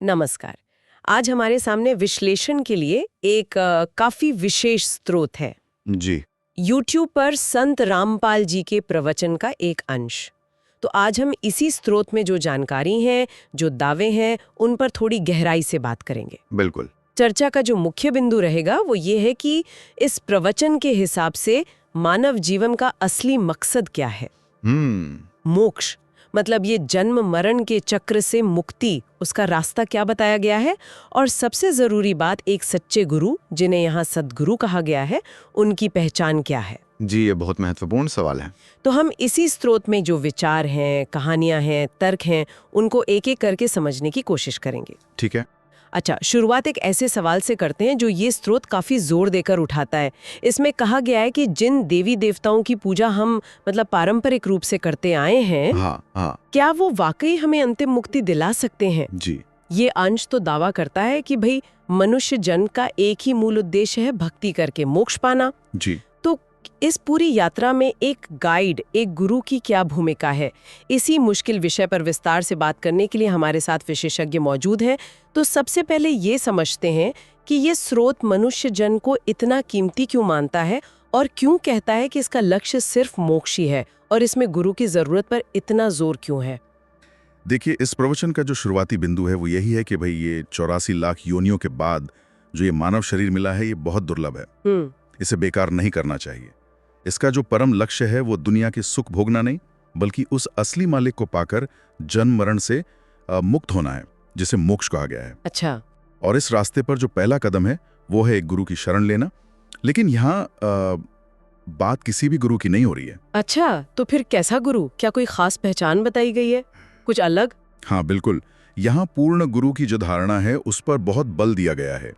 नमस्कार। आज हमारे सामने विश्लेषण के लिए एक काफी विशेष स्रोत है। जी। YouTube पर संत रामपाल जी के प्रवचन का एक अंश। तो आज हम इसी स्रोत में जो जानकारी है, जो दावे हैं, उन पर थोड़ी गहराई से बात करेंगे। बिल्कुल। चर्चा का जो मुख्य बिंदु रहेगा वो ये है कि इस प्रवचन के हिसाब से मानव जीवन का असली मकसद क्या है। मोक्ष मतलब ये जन्म मरण के चक्र से मुक्ति, उसका रास्ता क्या बताया गया है, और सबसे जरूरी बात, एक सच्चे गुरु जिन्हें यहाँ सद्गुरु कहा गया है, उनकी पहचान क्या है। जी, ये बहुत महत्वपूर्ण सवाल है। तो हम इसी स्रोत में जो विचार हैं, कहानियां हैं, तर्क हैं, उनको एक एक करके समझने की कोशिश करेंगे। ठीक है। अच्छा, शुरुआत एक ऐसे सवाल से करते हैं जो ये स्रोत काफी जोर देकर उठाता है। इसमें कहा गया है कि जिन देवी देवताओं की पूजा हम पारंपरिक रूप से करते आए हैं, हाँ। क्या वो वाकई हमें अंतिम मुक्ति दिला सकते हैं। जी। ये अंश तो दावा करता है कि भाई मनुष्य जन्म का एक ही मूल उद्देश्य है, भक्ति करके मोक्ष पाना। जी। तो इस पूरी यात्रा में एक गाइड, एक गुरु की क्या भूमिका है, इसी मुश्किल विषय पर विस्तार से बात करने के लिए हमारे साथ विशेषज्ञ मौजूद हैं। तो सबसे पहले ये समझते हैं कि ये स्रोत मनुष्य जन्म को इतना कीमती क्यों मानता है और क्यों कहता है कि इसका लक्ष्य सिर्फ मोक्ष ही है, और इसमें गुरु की जरूरत पर इतना जोर क्यों है। देखिए, इस प्रवचन का जो शुरुआती बिंदु है वो यही है कि भाई ये 84 लाख योनियों के बाद जो ये मानव शरीर मिला है, ये बहुत दुर्लभ है। इसे बेकार नहीं करना चाहिए। इसका जो परम लक्ष्य है वो दुनिया के सुख भोगना नहीं, बल्कि उस असली मालिक को पाकर जन्म मरण से मुक्त होना है, जिसे मोक्ष कहा गया है। अच्छा। और इस रास्ते पर जो पहला कदम है वो है एक गुरु की शरण लेना। लेकिन यहाँ बात किसी भी गुरु की नहीं हो रही है। अच्छा, तो फिर कैसा गुरु? क्या कोई खास पहचान बताई गई है, कुछ अलग? हाँ बिल्कुल, यहाँ पूर्ण गुरु की जो धारणा है उस पर बहुत बल दिया गया है।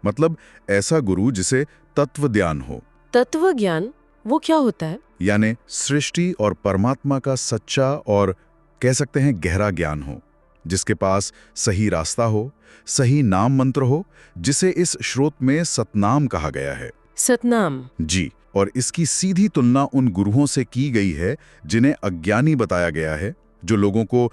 मतलब ऐसा गुरु जिसे तत्व ज्ञान हो। तत्व ज्ञान, वो क्या होता है? यानी सृष्टि और परमात्मा का सच्चा और कह सकते हैं गहरा ज्ञान हो, जिसके पास सही रास्ता हो, सही नाम मंत्र हो, जिसे इस स्रोत में सतनाम कहा गया है। सतनाम? जी। और इसकी सीधी तुलना उन गुरुओं से की गई है जिन्हें अज्ञानी बताया गया है, जो लोगों को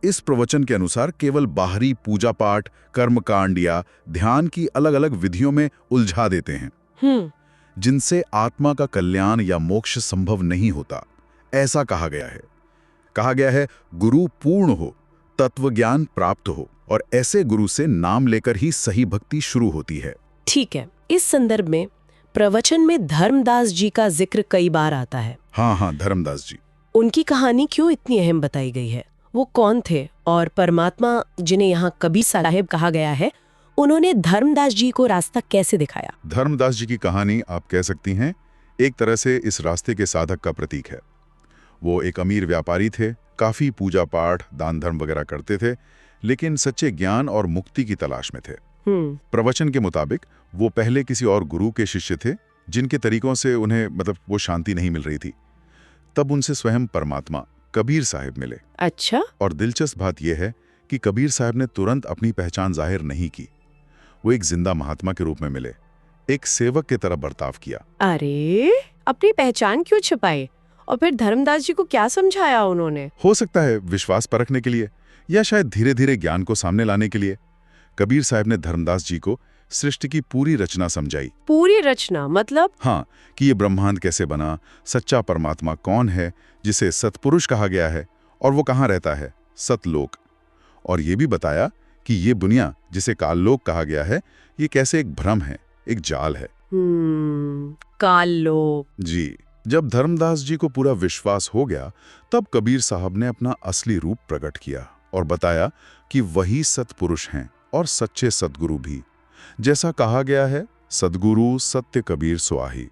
इस प्रवचन के अनुसार केवल बाहरी पूजा पाठ, कर्मकांड या ध्यान की अलग अलग विधियों में उलझा देते हैं, जिनसे आत्मा का कल्याण या मोक्ष संभव नहीं होता। ऐसा कहा गया है गुरु पूर्ण हो, तत्व ज्ञान प्राप्त हो, और ऐसे गुरु से नाम लेकर ही सही भक्ति शुरू होती है। ठीक है। इस संदर्भ में प्रवचन में धर्मदास जी का जिक्र कई बार आता है। हाँ, धर्मदास जी। उनकी कहानी क्यों इतनी अहम बताई गई है? वो कौन थे, और परमात्मा जिन्हें यहाँ कबीर साहिब कहा गया है, उन्होंने धर्मदास जी को रास्ता कैसे दिखाया? धर्मदास जी की कहानी आप कह सकती हैं एक तरह से इस रास्ते के साधक का प्रतीक है। वो एक अमीर व्यापारी थे, काफी पूजा पाठ, दान धर्म वगैरह करते थे, लेकिन सच्चे ज्ञान और मुक्ति की तलाश में थे। प्रवचन के मुताबिक वो पहले किसी और गुरु के शिष्य थे, जिनके तरीकों से उन्हें वो शांति नहीं मिल रही थी। तब उनसे स्वयं परमात्मा कबीर साहिब मिले। अच्छा। और दिलचस्प बात यह है कि कबीर साहिब ने तुरंत अपनी पहचान जाहिर नहीं की। वो एक जिंदा महात्मा के रूप में मिले, एक सेवक की तरह बर्ताव किया। अरे, अपनी पहचान क्यों छुपाई? और फिर धर्मदास जी को क्या समझाया उन्होंने? हो सकता है विश्वास परखने के लिए, या शायद धीरे धीरे ज्ञान को सामने लाने के लिए। कबीर साहिब ने धर्मदास जी को सृष्टि की पूरी रचना समझाई। पूरी रचना मतलब? हाँ, कि ये ब्रह्मांड कैसे बना, सच्चा परमात्मा कौन है जिसे सतपुरुष कहा गया है, और वो कहाँ रहता है, सतलोक। और ये भी बताया कि ये दुनिया जिसे काललोक कहा गया है, ये कैसे एक भ्रम है, एक जाल है। काललोक। जी। जब धर्मदास जी को पूरा विश्वास हो गया, तब कबीर साहब ने अपना असली रूप प्रकट किया और बताया कि वही सतपुरुष हैं और सच्चे सद्गुरु भी। जैसा कहा गया है, सद्गुरु सत्य कबीर सुआही।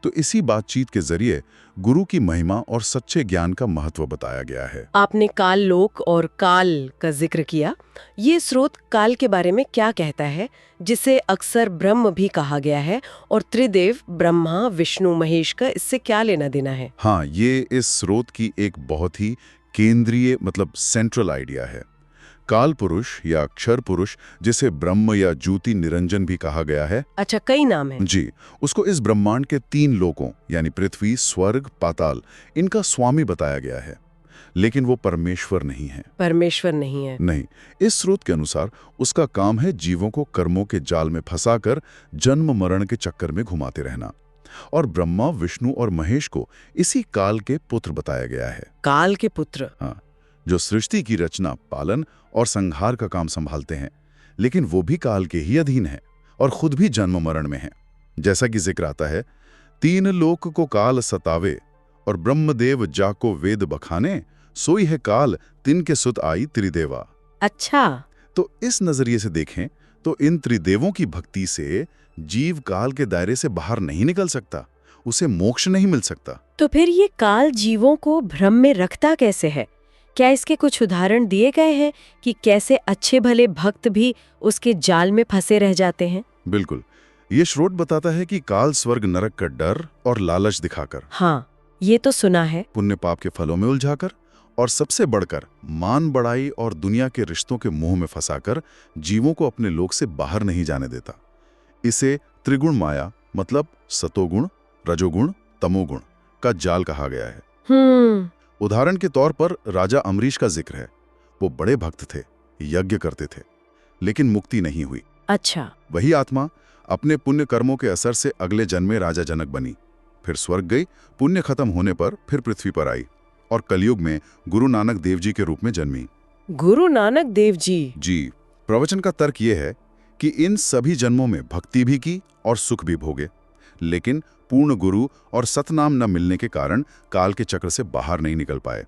तो इसी बातचीत के जरिए गुरु की महिमा और सच्चे ज्ञान का महत्व बताया गया है। आपने काल लोक और काल का जिक्र किया। ये स्रोत काल के बारे में क्या कहता है, जिसे अक्सर ब्रह्म भी कहा गया है, और त्रिदेव ब्रह्मा विष्णु महेश का इससे क्या लेना देना है? हाँ, ये इस स्रोत की एक बहुत ही केंद्रीय सेंट्रल आइडिया है। काल पुरुष या अक्षर पुरुष, जिसे ब्रह्म या ज्योति निरंजन भी कहा गया है। अच्छा, कई नाम हैं। जी। उसको इस ब्रह्मांड के 3 लोकों यानी पृथ्वी, स्वर्ग, पाताल, इनका स्वामी बताया गया है। लेकिन वो परमेश्वर नहीं है। परमेश्वर नहीं है। नहीं, इस स्रोत के अनुसार उसका काम है जीवों को कर्मों के जाल में फंसाकर जन्म मरण के चक्कर में घुमाते रहना। और ब्रह्मा, विष्णु और महेश को इसी काल के पुत्र बताया गया है। काल के पुत्र। हाँ, जो सृष्टि की रचना, पालन और संहार का काम संभालते हैं, लेकिन वो भी काल के ही अधीन है और खुद भी जन्म मरण में है। जैसा कि जिक्र आता है, 3 लोक को काल सतावे और ब्रह्मदेव जाको वेद बखाने, सोई है काल तिनके सुत आई त्रिदेवा। अच्छा, तो इस नजरिए से देखें तो इन त्रिदेवों की भक्ति से जीव काल के दायरे से बाहर नहीं निकल सकता, उसे मोक्ष नहीं मिल सकता। तो फिर ये काल जीवों को भ्रम में रखता कैसे है? क्या इसके कुछ उदाहरण दिए गए हैं कि कैसे अच्छे भले भक्त भी उसके जाल में फंसे रह जाते हैं? बिल्कुल, ये स्रोत बताता है कि काल स्वर्ग नरक का डर और लालच दिखाकर, हाँ, ये तो सुना है। पुण्य पाप के फलों में उलझाकर और सबसे बढ़कर मान बढ़ाई और दुनिया के रिश्तों के मोह में फंसाकर जीवों को अपने लोक से बाहर नहीं जाने देता। इसे त्रिगुण माया, मतलब सतोगुण, रजोगुण, तमोगुण का जाल कहा गया है। उदाहरण के तौर पर राजा अमरीश का जिक्र है। वो बड़े भक्त थे, यज्ञ करते थे, लेकिन मुक्ति नहीं हुई। अच्छा। वही आत्मा अपने पुण्य कर्मों के असर से अगले जन्म में राजा जनक बनी, फिर स्वर्ग गई, पुण्य खत्म होने पर फिर पृथ्वी पर आई और कलयुग में गुरु नानक देव जी के रूप में जन्मी। गुरु नानक देव जी? जी। प्रवचन का तर्क ये है कि इन सभी जन्मों में भक्ति भी की और सुख भी भोगे, लेकिन पूर्ण गुरु और सतनाम न मिलने के कारण काल के चक्र से बाहर नहीं निकल पाए।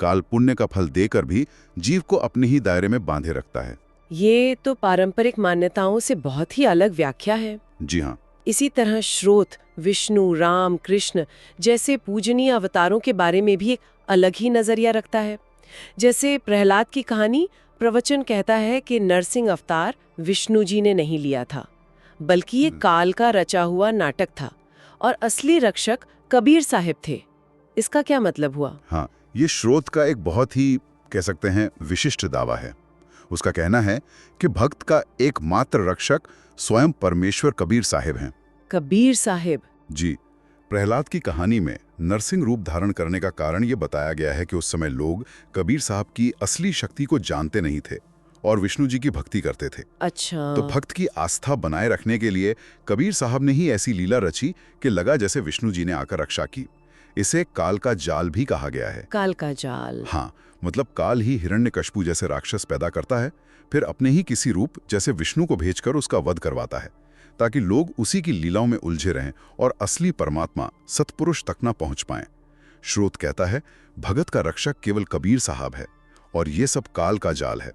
काल पुण्य का फल देकर भी जीव को अपने ही दायरे में बांधे रखता है। ये तो पारंपरिक मान्यताओं से बहुत ही अलग व्याख्या है। जी हाँ। इसी तरह स्रोत विष्णु, राम, कृष्ण जैसे पूजनीय अवतारों के बारे में भी एक अलग ही नजरिया रखता है। जैसे प्रहलाद की कहानी, प्रवचन कहता है कि नरसिंह अवतार विष्णु जी ने नहीं लिया था, बल्कि ये काल का रचा हुआ नाटक था और असली रक्षक कबीर साहिब थे। इसका क्या मतलब हुआ? हाँ, ये स्रोत का एक बहुत ही, कह सकते हैं, विशिष्ट दावा है। उसका कहना है कि भक्त का एकमात्र रक्षक स्वयं परमेश्वर कबीर साहिब हैं। कबीर साहिब? जी। प्रहलाद की कहानी में नरसिंह रूप धारण करने का कारण ये बताया गया है कि उस समय लोग कबीर साहब की असली शक्ति को जानते नहीं थे और विष्णु जी की भक्ति करते थे। अच्छा। तो भक्त की आस्था बनाए रखने के लिए कबीर साहब ने ही ऐसी लीला रची कि लगा जैसे विष्णु जी ने आकर रक्षा की। इसे काल का जाल भी कहा गया है। काल का जाल? हाँ, मतलब काल ही हिरण्यकश्यप जैसे राक्षस पैदा करता है, फिर अपने ही किसी रूप जैसे विष्णु को भेजकर उसका वध करवाता है, ताकि लोग उसी की लीलाओं में उलझे रहें और असली परमात्मा सतपुरुष तक न पहुंच पाएं। स्रोत कहता है, भगत का रक्षक केवल कबीर साहब है और ये सब काल का जाल है।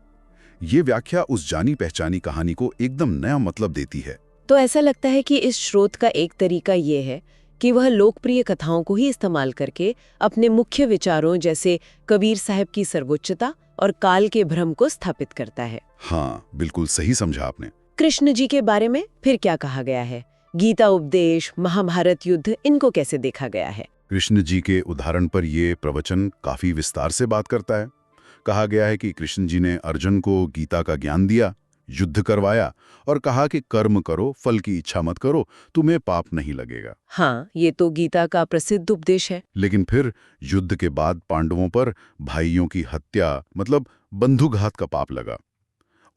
ये व्याख्या उस जानी पहचानी कहानी को एकदम नया मतलब देती है। तो ऐसा लगता है कि इस स्रोत का एक तरीका ये है कि वह लोकप्रिय कथाओं को ही इस्तेमाल करके अपने मुख्य विचारों जैसे कबीर साहब की सर्वोच्चता और काल के भ्रम को स्थापित करता है। हाँ, बिल्कुल सही समझा आपने। कृष्ण जी के बारे में फिर क्या कहा गया है? गीता उपदेश, महाभारत युद्ध, इनको कैसे देखा गया है? कृष्ण जी के उदाहरण पर ये प्रवचन काफी विस्तार से बात करता है। कहा गया है कि कृष्ण जी ने अर्जुन को गीता का ज्ञान दिया, युद्ध करवाया और कहा कि कर्म करो, फल की इच्छा मत करो, तुम्हें पाप नहीं लगेगा। हाँ, ये तो गीता का प्रसिद्ध उपदेश है। लेकिन फिर युद्ध के बाद पांडवों पर भाइयों की हत्या, मतलब बंधुघात का पाप लगा।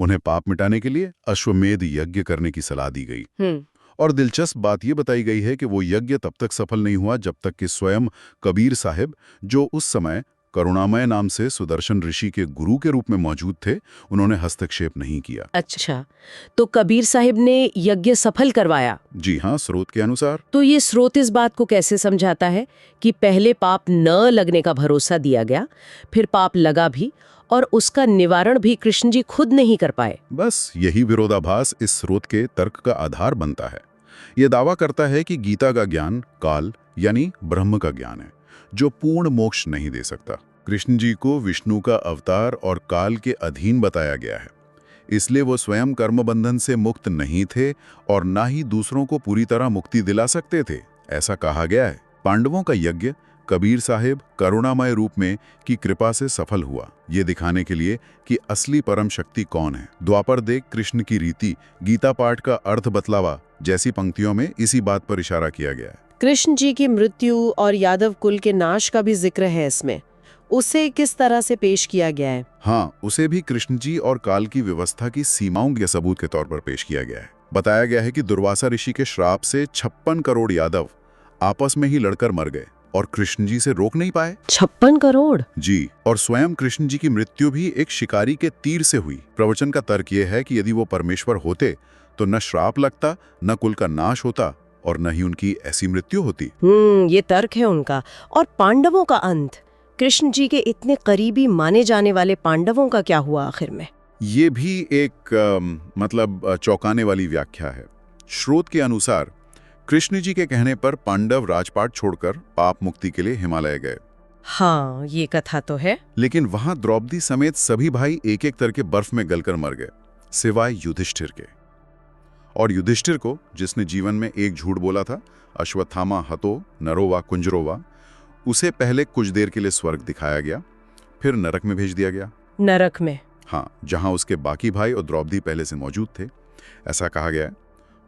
उन्हें पाप मिटाने के लिए अश्वमेध यज्ञ करने की सलाह दी गई। और दिलचस्प बात यह बताई गई है कि वो यज्ञ तब तक सफल नहीं हुआ जब तक कि स्वयं कबीर साहिब, जो उस समय करुणामय नाम से सुदर्शन ऋषि के गुरु के रूप में मौजूद थे, उन्होंने हस्तक्षेप नहीं किया। अच्छा, तो कबीर साहिब ने यज्ञ सफल करवाया? जी हाँ, स्रोत के अनुसार। तो ये स्रोत इस बात को कैसे समझाता है कि पहले पाप न लगने का भरोसा दिया गया, फिर पाप लगा भी और उसका निवारण भी कृष्ण जी खुद नहीं कर पाए? बस यही विरोधाभास इस स्रोत के तर्क का आधार बनता है। यह दावा करता है कि गीता का ज्ञान काल यानी ब्रह्म का ज्ञान है, जो पूर्ण मोक्ष नहीं दे सकता। कृष्ण जी को विष्णु का अवतार और काल के अधीन बताया गया है, इसलिए वो स्वयं कर्म बंधन से मुक्त नहीं थे और ना ही दूसरों को पूरी तरह मुक्ति दिला सकते थे, ऐसा कहा गया है। पांडवों का यज्ञ कबीर साहिब करुणामय रूप में की कृपा से सफल हुआ, ये दिखाने के लिए कि असली परम शक्ति कौन है। द्वापर देख कृष्ण की रीति, गीता पाठ का अर्थ बतलावा जैसी पंक्तियों में इसी बात पर इशारा किया गया है। कृष्ण जी की मृत्यु और यादव कुल के नाश का भी जिक्र है इसमें। उसे किस तरह से पेश किया गया है? हाँ, उसे भी कृष्ण जी और काल की व्यवस्था की सीमाओं के सबूत के तौर पर पेश किया गया है। बताया गया है कि दुर्वासा ऋषि के श्राप से 56 करोड़ यादव आपस में ही लड़कर मर गए और कृष्ण जी से रोक नहीं पाए। 56 करोड़? जी, और स्वयं कृष्ण जी की मृत्यु भी एक शिकारी के तीर से हुई। प्रवचन का तर्क यह है कि यदि वो परमेश्वर होते तो न श्राप लगता, न कुल का नाश होता और न ही उनकी ऐसी मृत्यु होती। ये तर्क है उनका। और पांडवों का अंत, कृष्ण जी के इतने करीबी माने जाने वाले पांडवों का क्या हुआ आखिर में? ये भी एक चौंकाने वाली व्याख्या है। स्रोत के अनुसार कृष्ण जी के कहने पर पांडव राजपाट छोड़कर पाप मुक्ति के लिए हिमालय गए। हाँ, ये कथा तो है। लेकिन वहां द्रौपदी समेत सभी भाई एक एक करके बर्फ में गलकर मर गए, सिवाय युधिष्ठिर के। और युधिष्ठिर को, जिसने जीवन में एक झूठ बोला था, अश्वत्थामा हतो नरोवा कुंजरोवा, उसे पहले कुछ देर के लिए स्वर्ग दिखाया गया, फिर नरक में भेज दिया गया। नरक में? हाँ, जहां उसके बाकी भाई और द्रौपदी पहले से मौजूद थे। ऐसा कहा गया है,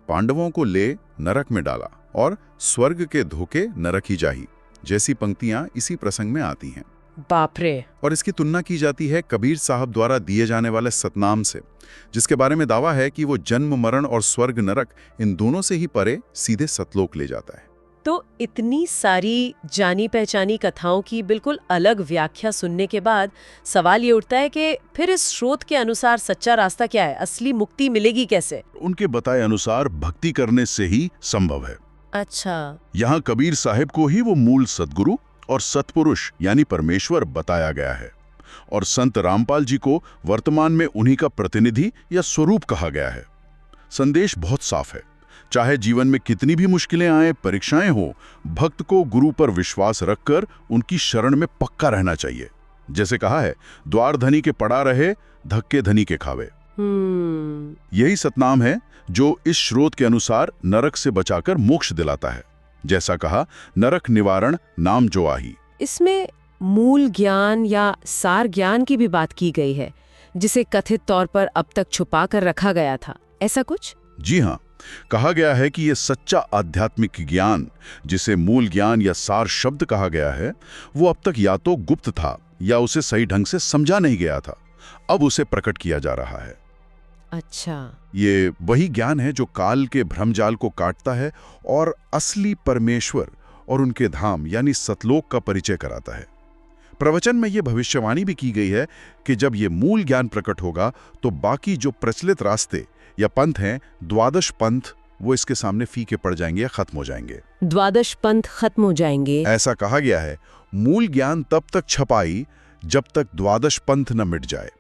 पांडवों को ले नरक में डाला और स्वर्ग के धोखे नरक ही जाही, जैसी पंक्तियां इसी प्रसंग में आती हैं। बाप रे। और इसकी तुलना की जाती है कबीर साहब द्वारा दिए जाने वाले सतनाम से, जिसके बारे में दावा है कि वो जन्म मरण और स्वर्ग नरक इन दोनों से ही परे सीधे सतलोक ले जाता है। तो इतनी सारी जानी पहचानी कथाओं की बिल्कुल अलग व्याख्या सुनने के बाद सवाल ये उठता है कि फिर इस स्रोत के अनुसार सच्चा रास्ता क्या है? असली मुक्ति मिलेगी कैसे? उनके बताए अनुसार भक्ति करने से ही संभव है। अच्छा। यहाँ कबीर साहिब को ही वो मूल सद्गुरु और सत्पुरुष यानी परमेश्वर बताया गया है, और संत रामपाल जी को वर्तमान में उन्हीं का प्रतिनिधि या स्वरूप कहा गया है। संदेश बहुत साफ है, चाहे जीवन में कितनी भी मुश्किलें आए, परीक्षाएं हो, भक्त को गुरु पर विश्वास रखकर उनकी शरण में पक्का रहना चाहिए। जैसे कहा है, द्वार धनी के पड़ा रहे, धक्के धनी के खावे। यही सतनाम है जो इस स्रोत के अनुसार नरक से बचाकर मोक्ष दिलाता है। जैसा कहा, नरक निवारण नाम जो आही। इसमें मूल ज्ञान या सार ज्ञान की भी बात की गई है, जिसे कथित तौर पर अब तक छुपा कर रखा गया था, ऐसा कुछ? जी हाँ, कहा गया है कि यह सच्चा आध्यात्मिक ज्ञान, जिसे मूल ज्ञान या सार शब्द कहा गया है, वो अब तक या तो गुप्त था या उसे सही ढंग से समझा नहीं गया था। अब उसे प्रकट किया जा रहा है। अच्छा। ये वही ज्ञान है जो काल के भ्रमजाल को काटता है और असली परमेश्वर और उनके धाम यानी सतलोक का परिचय कराता है। प्रवचन में यह भविष्यवाणी भी की गई है कि जब ये मूल ज्ञान प्रकट होगा तो बाकी जो प्रचलित रास्ते या पंथ हैं, द्वादश पंथ, वो इसके सामने फीके पड़ जाएंगे या खत्म हो जाएंगे। द्वादश पंथ खत्म हो जाएंगे? ऐसा कहा गया है। मूल ज्ञान तब तक छपाई जब तक द्वादश पंथ न मिट जाए।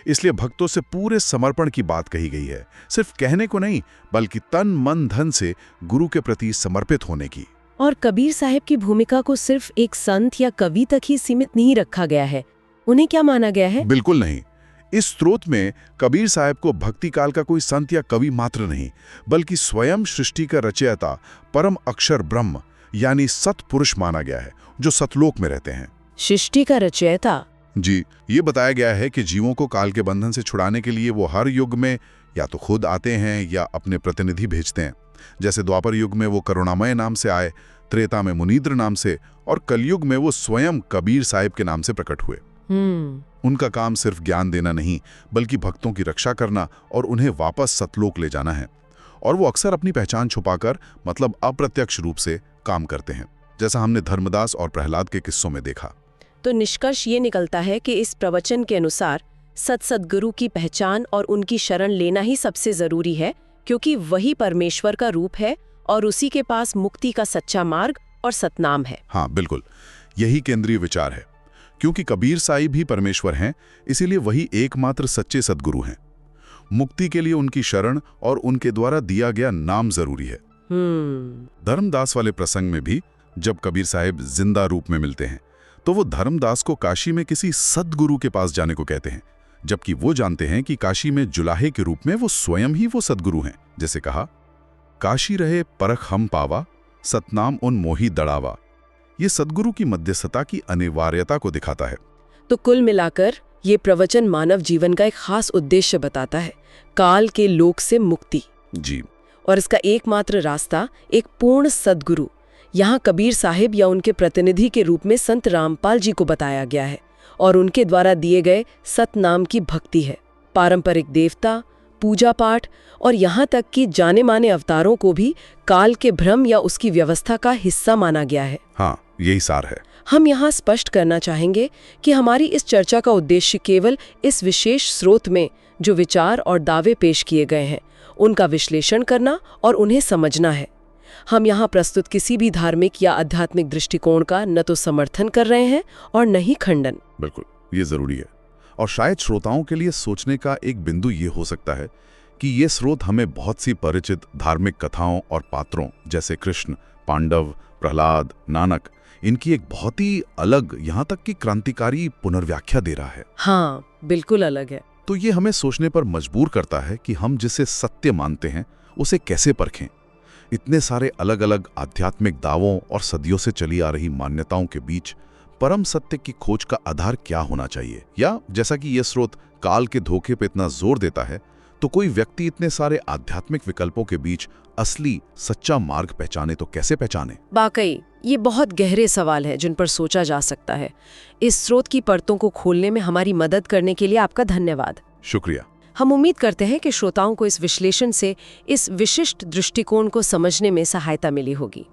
इसलिए भक्तों से पूरे समर्पण की बात कही गई है, सिर्फ कहने को नहीं, बल्कि तन मन धन से गुरु के प्रति समर्पित होने की। और कबीर साहिब की भूमिका को सिर्फ एक संत या कवि तक ही सीमित नहीं रखा गया है। उन्हें क्या माना गया है? बिल्कुल नहीं। इस स्रोत में कबीर साहब को भक्ति काल का कोई संत या कवि मात्र नहीं, बल्कि स्वयं सृष्टि का रचयिता, परम अक्षर ब्रह्म यानी सतपुरुष माना गया है, जो सतलोक में रहते हैं। सृष्टि का रचयिता? जी, ये बताया गया है कि जीवों को काल के बंधन से छुड़ाने के लिए वो हर युग में या तो खुद आते हैं या अपने प्रतिनिधि भेजते हैं। जैसे द्वापर युग में वो करुणामय नाम से आए, त्रेता में मुनीन्द्र नाम से, और कलयुग में वो स्वयं कबीर साहिब के नाम से प्रकट हुए। उनका काम सिर्फ ज्ञान देना नहीं, बल्कि भक्तों की रक्षा करना और उन्हें वापस सतलोक ले जाना है। और वो अक्सर अपनी पहचान छुपाकर, मतलब अप्रत्यक्ष रूप से काम करते हैं, जैसा हमने धर्मदास और प्रहलाद के किस्सों में देखा। तो निष्कर्ष ये निकलता है कि इस प्रवचन के अनुसार सद्गुरु की पहचान और उनकी शरण लेना ही सबसे जरूरी है, क्योंकि वही परमेश्वर का रूप है और उसी के पास मुक्ति का सच्चा मार्ग और सतनाम है। हाँ, बिल्कुल, यही केंद्रीय विचार है। क्योंकि कबीर साहिब भी परमेश्वर हैं, इसीलिए वही एकमात्र सच्चे सद्गुरु हैं। मुक्ति के लिए उनकी शरण और उनके द्वारा दिया गया नाम जरूरी है। धर्मदास वाले प्रसंग में भी जब कबीर साहिब जिंदा रूप में मिलते हैं तो वो धर्मदास को काशी में किसी सद्गुरु के पास जाने को कहते हैं, जबकि वो जानते हैं कि काशी में जुलाहे के रूप में वो स्वयं ही वो सद्गुरु हैं। जैसे कहा, काशी रहे परख हम पावा, सतनाम उन मोही दड़ावा। ये सद्गुरु की मध्यस्थता की अनिवार्यता को दिखाता है। तो कुल मिलाकर ये प्रवचन मानव जीवन का एक खास उद्देश्य बताता है, काल के लोक से मुक्ति। जी। और इसका एकमात्र रास्ता एक पूर्ण सद्गुरु यहाँ कबीर साहिब या उनके प्रतिनिधि के रूप में संत रामपाल जी को बताया गया है और उनके द्वारा दिए गए सतनाम की भक्ति है। पारंपरिक देवता, पूजा पाठ और यहाँ तक कि जाने माने अवतारों को भी काल के भ्रम या उसकी व्यवस्था का हिस्सा माना गया है। हाँ, यही सार है। हम यहाँ स्पष्ट करना चाहेंगे कि हमारी इस चर्चा का उद्देश्य केवल इस विशेष स्रोत में जो विचार और दावे पेश किए गए हैं उनका विश्लेषण करना और उन्हें समझना है। हम यहाँ प्रस्तुत किसी भी धार्मिक या आध्यात्मिक दृष्टिकोण का न तो समर्थन कर रहे हैं और न ही खंडन। बिल्कुल, ये जरूरी है। और शायद श्रोताओं के लिए सोचने का एक बिंदु ये हो सकता है कि ये स्रोत हमें बहुत सी परिचित धार्मिक कथाओं और पात्रों जैसे कृष्ण, पांडव, प्रहलाद, नानक, इनकी एक बहुत ही अलग, यहाँ तक कि क्रांतिकारी पुनर्व्याख्या दे रहा है। हाँ, बिल्कुल अलग है। तो ये हमें सोचने पर मजबूर करता है कि हम जिसे सत्य मानते हैं उसे कैसे परखें। इतने सारे अलग अलग आध्यात्मिक दावों और सदियों से चली आ रही मान्यताओं के बीच परम सत्य की खोज का आधार क्या होना चाहिए? या जैसा कि यह स्रोत काल के धोखे पे इतना जोर देता है, तो कोई व्यक्ति इतने सारे आध्यात्मिक विकल्पों के बीच असली सच्चा मार्ग पहचाने तो कैसे पहचाने? वाकई ये बहुत गहरे सवाल है जिन पर सोचा जा सकता है। इस स्रोत की परतों को खोलने में हमारी मदद करने के लिए आपका धन्यवाद। शुक्रिया। हम उम्मीद करते हैं कि श्रोताओं को इस विश्लेषण से इस विशिष्ट दृष्टिकोण को समझने में सहायता मिली होगी।